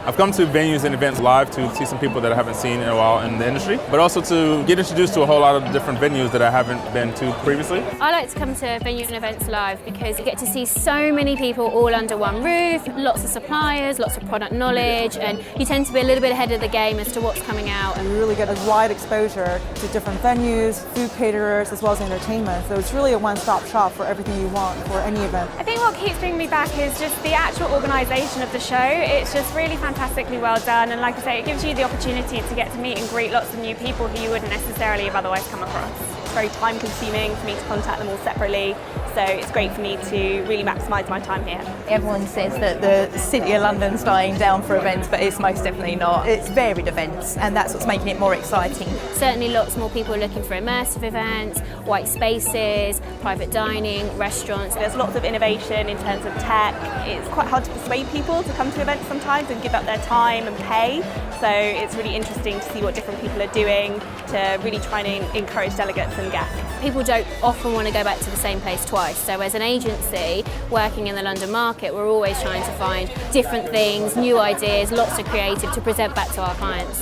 I've come to venues and events live to see some people that I haven't seen in a while in the industry, but also to get introduced to a whole lot of different venues that I haven't been to previously. I like to come to venue and events live because you get to see so many people all under one roof, lots of suppliers, lots of product knowledge, and you tend to be a little bit ahead of the game as to what's coming out. You really get a wide exposure to different venues, food caterers, as well as entertainment. So it's really a one-stop shop for everything you want for any event. I think what keeps bringing me back is just the actual organisation of the show. It's just really fantastically well done, and like I say, it gives you the opportunity to get to meet and greet lots of new people who you wouldn't necessarily have otherwise come across. It's very time consuming for me to contact them all separately, so it's great for me to really maximise my time here. Everyone says that the City of London's dying down for events, but it's most definitely not. It's varied events, and that's what's making it more exciting. Certainly lots more people are looking for immersive events, white spaces, private dining, restaurants. There's lots of innovation in terms of tech. It's quite hard to persuade people to come to events sometimes and give up their time and pay, so it's really interesting to see what different people are doing to really try and encourage delegates and guests. People don't often want to go back to the same place twice, so as an agency working in the London market, we're always trying to find different things, new ideas, lots of creative to present back to our clients.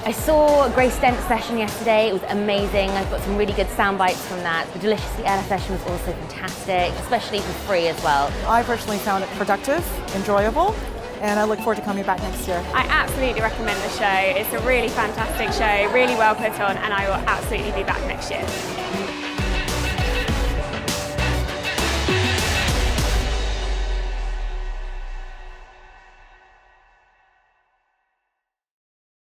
I saw Grace Dent's session yesterday. It was amazing. I've got some really good sound bites from that. The Deliciously Ella session was also fantastic, especially for free as well. I personally found it productive, enjoyable, and I look forward to coming back next year. I absolutely recommend the show. It's a really fantastic show, really well put on, and I will absolutely be back next year.